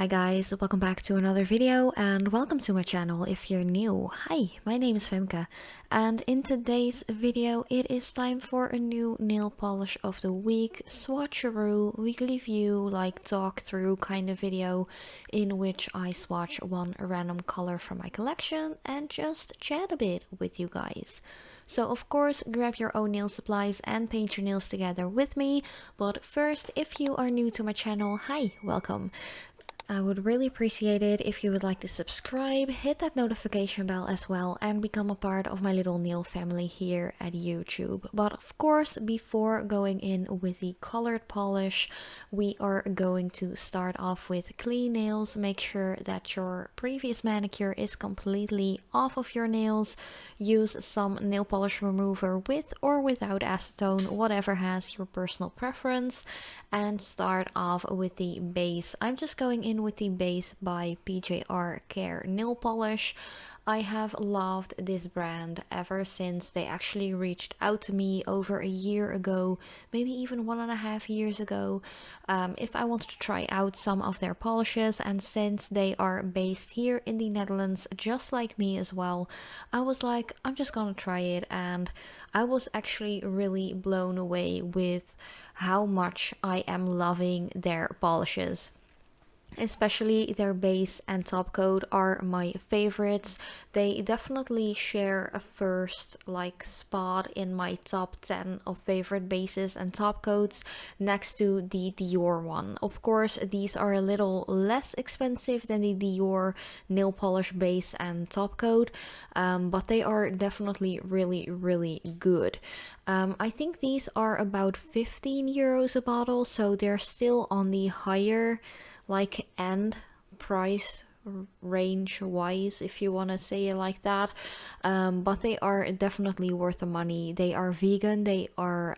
Hi guys, welcome back to another video and welcome to my channel if you're new. Hi, my name is Femke and in today's video it is time for a new nail polish of the week, swatcheroo, weekly view, like talk through kind of video in which I swatch one random color from my collection and just chat a bit with you guys. So of course, grab your own nail supplies and paint your nails together with me. But first, if you are new to my channel, hi, welcome. I would really appreciate it if you would like to subscribe, hit that notification bell as well, and become a part of my little nail family here at YouTube. But of course, before going in with the colored polish, we are going to start off with clean nails. Make sure that your previous manicure is completely off of your nails. Use some nail polish remover with or without acetone, whatever has your personal preference, and start off with the base. I'm just going in with the base by PJR Care nail polish. I have loved this brand ever since they actually reached out to me over a year ago, maybe even 1.5 years ago, if I wanted to try out some of their polishes. And since they are based here in the Netherlands, just like me as well, I was like, I'm just gonna try it, and I was actually really blown away with how much I am loving their polishes. Especially their base and top coat are my favorites. They definitely share a first spot in my top 10 of favorite bases and top coats next to the Dior one. Of course, these are a little less expensive than the Dior nail polish base and top coat, but they are definitely really good. I think these are about 15 euros a bottle, so they're still on the higher end price range wise, if you want to say it like that, but they are definitely worth the money. They are vegan, they are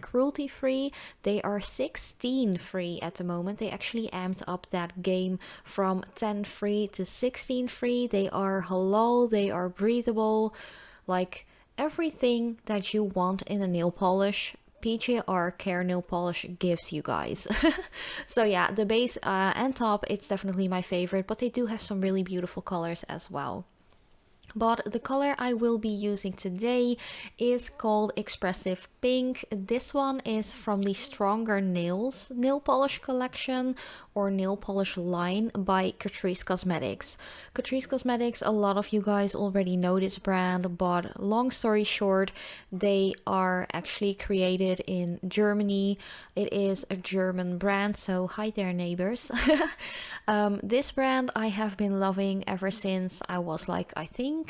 cruelty free, they are 16 free at the moment. They actually amped up that game from 10 free to 16 free. They are halal, they are breathable, like everything that you want in a nail polish, PJR Care nail polish gives you guys. So yeah, the base and top, it's definitely my favorite, but they do have some really beautiful colors as well. But the color I will be using today is called Expressive Pink. This one is from the Stronger Nails nail polish collection or nail polish line by Catrice Cosmetics. Catrice Cosmetics, a lot of you guys already know this brand, but long story short, they are actually created in Germany. It is a German brand, so hi there neighbors. This brand I have been loving ever since I was I think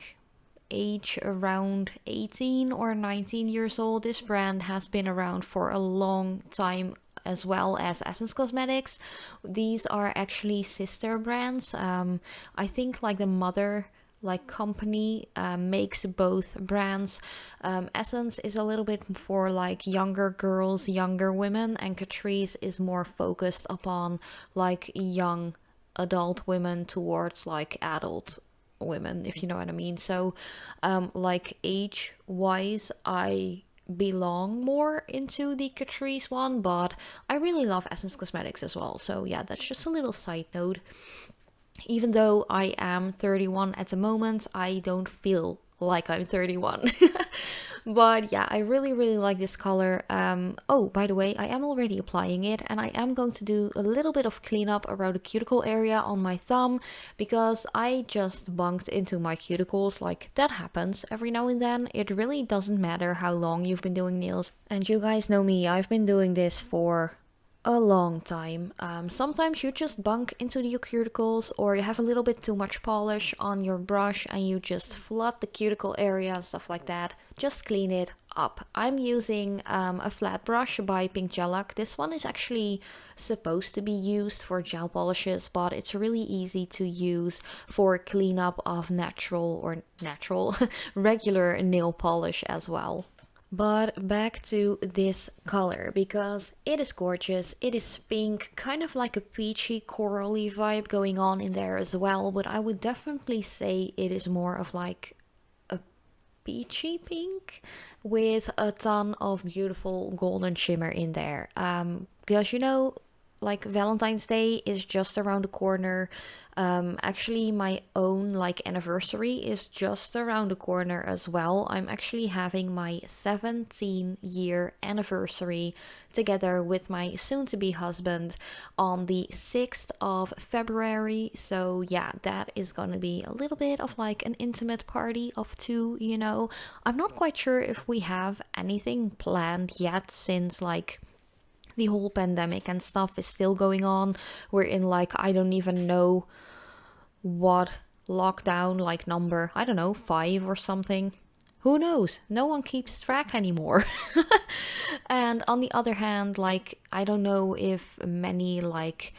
age around 18 or 19 years old. This brand has been around for a long time, as well as Essence Cosmetics. These are actually sister brands. I think the mother company makes both brands. Essence is a little bit for younger girls, younger women, and Catrice is more focused upon young adult women towards adult women, if you know what I mean. So age wise, I belong more into the Catrice one, but I really love Essence Cosmetics as well. So yeah, that's just a little side note. Even though I am 31 at the moment, I don't feel like I'm 31. But yeah, I really like this color. Oh, by the way, I am already applying it, and I am going to do a little bit of cleanup around the cuticle area on my thumb, because I just bunked into my cuticles. That happens every now and then. It really doesn't matter how long you've been doing nails, and you guys know me, I've been doing this for a long time. Sometimes you just bunk into your cuticles, or you have a little bit too much polish on your brush and you just flood the cuticle area and stuff like that. Just clean it up. I'm using a flat brush by Pink Gel. This one is actually supposed to be used for gel polishes, but it's really easy to use for cleanup of natural regular nail polish as well. But back to this color, because it is gorgeous. It is pink, kind of like a peachy corally vibe going on in there as well, but I would definitely say it is more of a peachy pink with a ton of beautiful golden shimmer in there. Because like Valentine's Day is just around the corner. Actually, my own like anniversary is just around the corner as well. I'm actually having my 17-year anniversary together with my soon-to-be husband on the 6th of February. So yeah, that is gonna be a little bit of like an intimate party of two, you know. I'm not quite sure if we have anything planned yet, since like the whole pandemic and stuff is still going on. We're in like, I don't even know what lockdown, like number, I don't know, 5 or something. Who knows? No one keeps track anymore. And on the other hand, like, I don't know if many like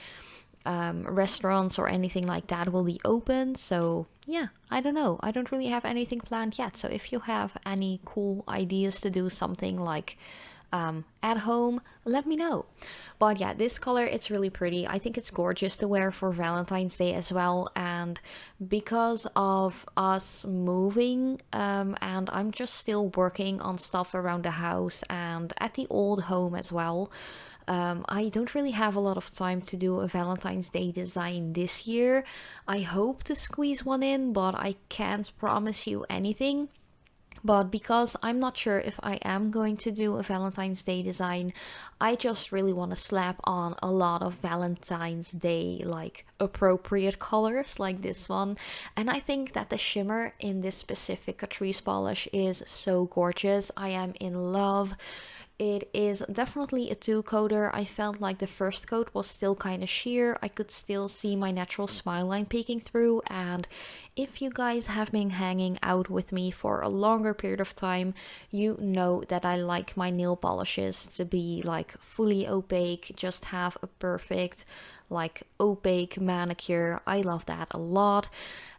restaurants or anything like that will be open. So yeah, I don't know. I don't really have anything planned yet. So if you have any cool ideas to do something like at home, let me know. But yeah, this color, it's really pretty. I think it's gorgeous to wear for Valentine's Day as well. And because of us moving, and I'm just still working on stuff around the house and at the old home as well, I don't really have a lot of time to do a Valentine's Day design this year. I hope to squeeze one in, but I can't promise you anything. But because I'm not sure if I am going to do a Valentine's Day design, I just really want to slap on a lot of Valentine's Day like appropriate colors like this one. And I think that the shimmer in this specific Catrice polish is so gorgeous. I am in love. It is definitely a 2-coater. I felt like the first coat was still kind of sheer. I could still see my natural smile line peeking through. And if you guys have been hanging out with me for a longer period of time, you know that I like my nail polishes to be like fully opaque, just have a perfect like opaque manicure. I love that a lot.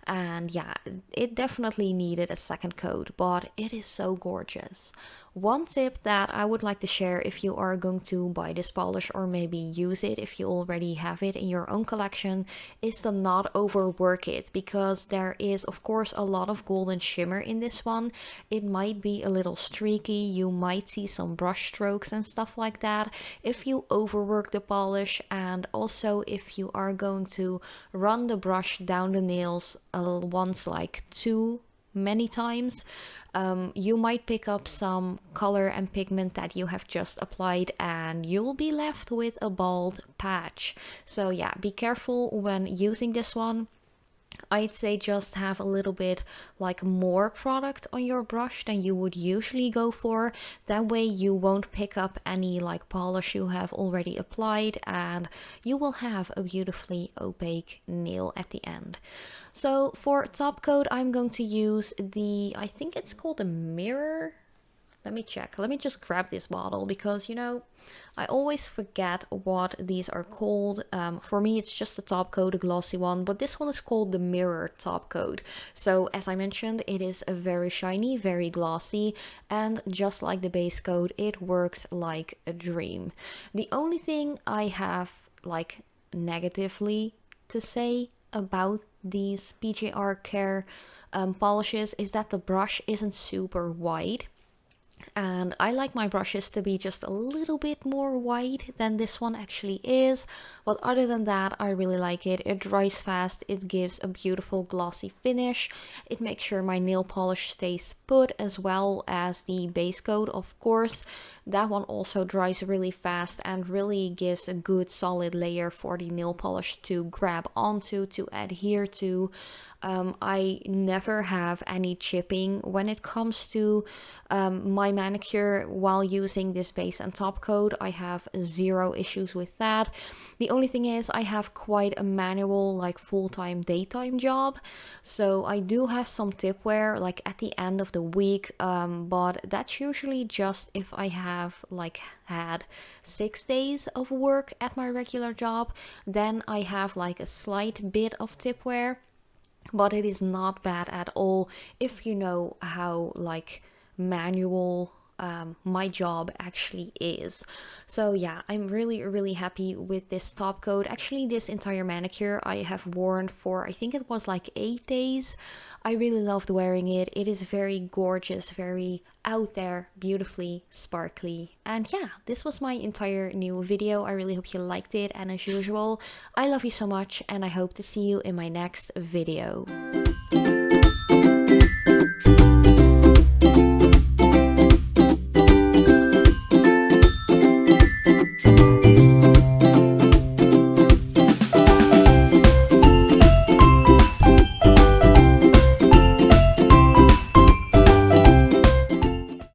And yeah, it definitely needed a second coat, but it is so gorgeous. One tip that I would like to share if you are going to buy this polish, or maybe use it if you already have it in your own collection, is to not overwork it, because there is of course a lot of golden shimmer in this one. It might be a little streaky, you might see some brush strokes and stuff like that if you overwork the polish. And also if you are going to run the brush down the nails once like too many times, you might pick up some color and pigment that you have just applied, and you'll be left with a bald patch. So yeah, be careful when using this one. I'd say just have a little bit like more product on your brush than you would usually go for. That way you won't pick up any like polish you have already applied, and you will have a beautifully opaque nail at the end. So for top coat, I'm going to use the, I think it's called a mirror. Let me check. Let me just grab this bottle, because you know, I always forget what these are called. For me, it's just the top coat, a glossy one, but this one is called the mirror top coat. So as I mentioned, it is a very shiny, very glossy, and just like the base coat, it works like a dream. The only thing I have like negatively to say about these PJR Care polishes is that the brush isn't super wide. And I like my brushes to be just a little bit more wide than this one actually is. But other than that, I really like it. It dries fast, it gives a beautiful glossy finish. It makes sure my nail polish stays put, as well as the base coat, of course. That one also dries really fast and really gives a good solid layer for the nail polish to grab onto, to adhere to. I never have any chipping when it comes to my manicure while using this base and top coat. I have zero issues with that. The only thing is I have quite a manual like full-time daytime job, so I do have some tip wear like at the end of the week, but that's usually just if I have like had 6 days of work at my regular job. Then I have like a slight bit of tip wear, but it is not bad at all if you know how like manual my job actually is. So yeah, I'm really happy with this top coat. Actually, this entire manicure I have worn for, I think it was like 8 days. I really loved wearing it. It is very gorgeous, very out there, beautifully sparkly. And yeah, this was my entire new video. I really hope you liked it, and as usual, I love you so much, and I hope to see you in my next video.